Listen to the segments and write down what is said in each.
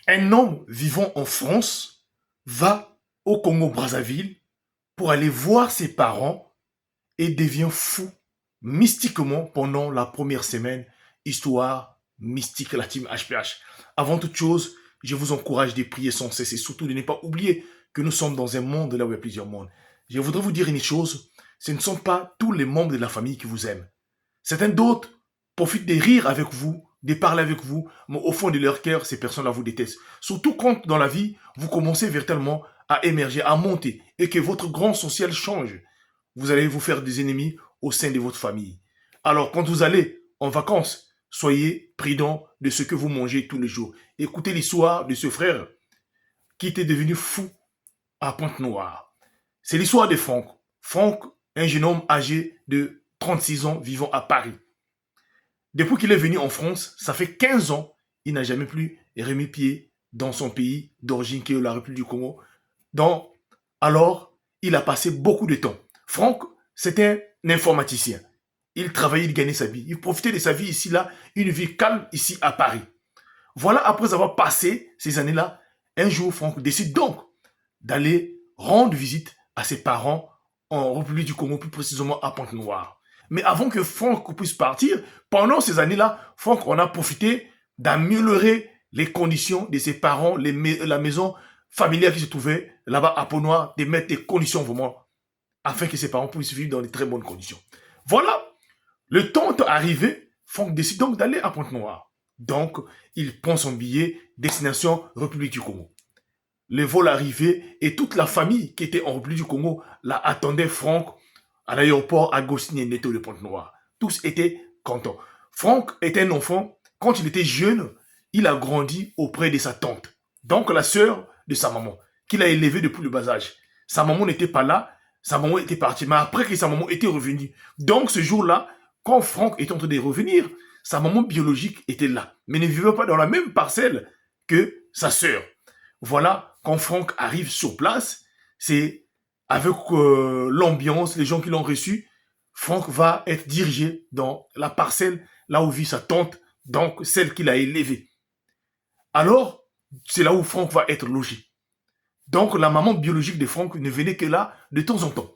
Un homme vivant en France va au Congo-Brazzaville pour aller voir ses parents et devient fou mystiquement pendant la première semaine. Histoire mystique, la team HPH. Avant toute chose, je vous encourage de prier sans cesse et surtout de ne pas oublier que nous sommes dans un monde là où il y a plusieurs mondes. Je voudrais vous dire une chose, ce ne sont pas tous les membres de la famille qui vous aiment. Certains d'autres profitent de rire avec vous, de parler avec vous, mais au fond de leur cœur, ces personnes-là vous détestent. Surtout quand dans la vie, vous commencez véritablement à émerger, à monter, et que votre grand social change. Vous allez vous faire des ennemis au sein de votre famille. Alors, quand vous allez en vacances, soyez prudent de ce que vous mangez tous les jours. Écoutez l'histoire de ce frère qui était devenu fou à Pointe-Noire. C'est l'histoire de Franck. Franck, un jeune homme âgé de 36 ans vivant à Paris. Depuis qu'il est venu en France, ça fait 15 ans, il n'a jamais plus remis pied dans son pays d'origine qui est la République du Congo. Donc, alors, il a passé beaucoup de temps. Franck, c'était un informaticien. Il travaillait, il gagnait sa vie. Il profitait de sa vie ici, là, une vie calme ici à Paris. Voilà, après avoir passé ces années-là, un jour, Franck décide donc d'aller rendre visite à ses parents en République du Congo, plus précisément à Pointe-Noire. Mais avant que Franck puisse partir, pendant ces années-là, Franck en a profité d'améliorer les conditions de ses parents, la maison familiale qui se trouvait là-bas à Pointe-Noire, de mettre des conditions vraiment afin que ses parents puissent vivre dans de très bonnes conditions. Voilà, le temps arrivé, Franck décide donc d'aller à Pointe-Noire. Donc, il prend son billet destination République du Congo. Le vol arrivé et toute la famille qui était en République du Congo la attendait Franck à l'aéroport Agostini Neto de Pointe-Noire. Tous étaient contents. Franck était un enfant, quand il était jeune, il a grandi auprès de sa tante, donc la sœur de sa maman, qu'il a élevée depuis le bas âge. Sa maman n'était pas là, sa maman était partie, mais après que sa maman était revenue. Donc ce jour-là, quand Franck était en train de revenir, sa maman biologique était là, mais ne vivait pas dans la même parcelle que sa sœur. Voilà, quand Franck arrive sur place, c'est avec l'ambiance, les gens qui l'ont reçu, Franck va être dirigé dans la parcelle là où vit sa tante, donc celle qu'il a élevée. Alors, c'est là où Franck va être logé. Donc, la maman biologique de Franck ne venait que là de temps en temps.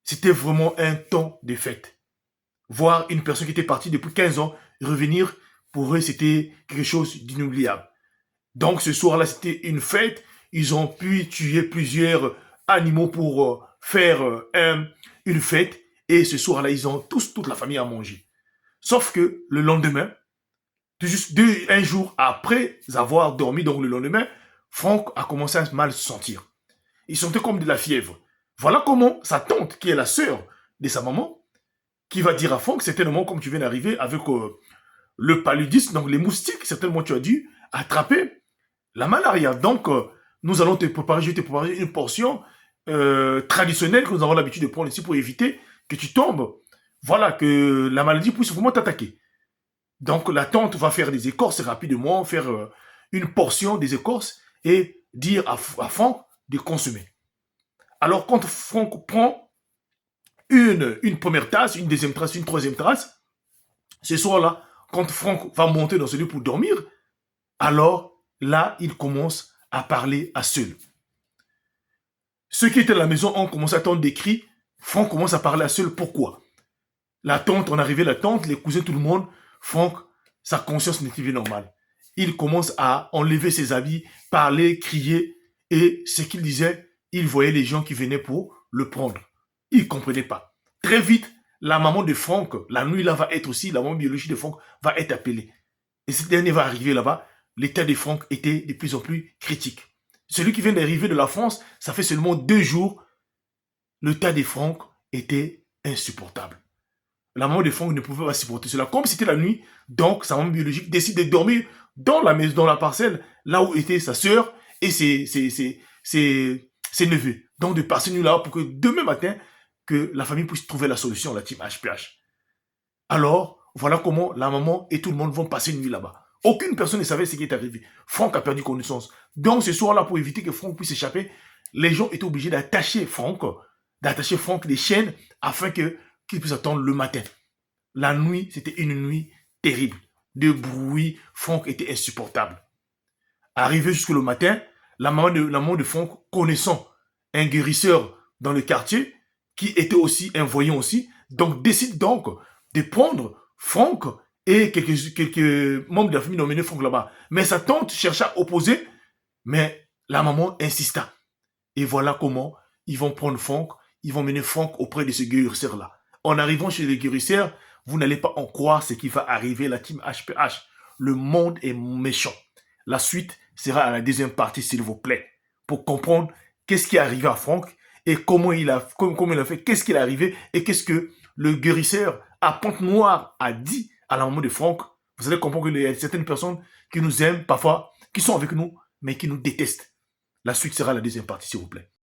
C'était vraiment un temps de fête. Voir une personne qui était partie depuis 15 ans revenir, pour eux, c'était quelque chose d'inoubliable. Donc, ce soir-là, c'était une fête. Ils ont pu tuer plusieurs animaux pour faire une fête. Et ce soir-là, ils ont toute la famille à manger. Sauf que le lendemain, juste un jour après avoir dormi, donc le lendemain, Franck a commencé à mal se sentir. Il sentait comme de la fièvre. Voilà comment sa tante, qui est la sœur de sa maman, qui va dire à Franck, certainement comme tu viens d'arriver, avec le paludisme, donc les moustiques, certainement tu as dû attraper la malaria. Donc, nous allons te préparer, je vais te préparer une portion traditionnelle que nous avons l'habitude de prendre ici pour éviter que tu tombes. Voilà, que la maladie puisse vraiment t'attaquer. Donc, la tante va faire des écorces rapidement, faire une portion des écorces et dire à Franck de consommer. Alors, quand Franck prend une première tasse, une deuxième tasse, une troisième tasse, ce soir-là, quand Franck va monter dans ce lieu pour dormir, alors là, il commence à parler à seul. Ceux qui étaient à la maison ont commencé à entendre des cris. Franck commence à parler à seul. Pourquoi? La tante, on arrivait, la tante, les cousins, tout le monde. Franck, sa conscience n'était plus normale. Il commence à enlever ses habits, parler, crier. Et ce qu'il disait, il voyait les gens qui venaient pour le prendre. Il ne comprenait pas. Très vite, la maman de Franck, la nuit là va être aussi, la maman biologique de Franck va être appelée. Et cette dernière va arriver là-bas. L'état de Franck était de plus en plus critique. Celui qui vient d'arriver de la France, ça fait seulement 2 jours, l'état de Franck était insupportable. La maman de Franck ne pouvait pas supporter cela. Comme c'était la nuit, donc sa maman biologique décide de dormir dans la maison, dans la parcelle, là où était sa sœur et ses neveux. Donc de passer une nuit là pour que demain matin, que la famille puisse trouver la solution, la team HPH. Alors, voilà comment la maman et tout le monde vont passer une nuit là-bas. Aucune personne ne savait ce qui est arrivé. Franck a perdu connaissance. Donc ce soir-là, pour éviter que Franck puisse échapper, les gens étaient obligés d'attacher Franck des chaînes afin qu'il puisse attendre le matin. La nuit, c'était une nuit terrible. De bruit, Franck était insupportable. Arrivé jusque le matin, la maman de Franck, connaissant un guérisseur dans le quartier, qui était aussi un voyant aussi, donc décide donc de prendre Franck et quelques membres de la famille d'emmener Franck là-bas. Mais sa tante chercha à opposer, mais la maman insista. Et voilà comment ils vont prendre Franck, ils vont mener Franck auprès de ce guérisseur-là. En arrivant chez le guérisseur, vous n'allez pas en croire ce qui va arriver, la team HPH. Le monde est méchant. La suite sera à la deuxième partie, s'il vous plaît, pour comprendre qu'est-ce qui est arrivé à Franck et comment il a fait, qu'est-ce qui est arrivé et qu'est-ce que le guérisseur à Pointe-Noire a dit à la maman de Franck. Vous allez comprendre qu'il y a certaines personnes qui nous aiment parfois, qui sont avec nous, mais qui nous détestent. La suite sera la deuxième partie, s'il vous plaît.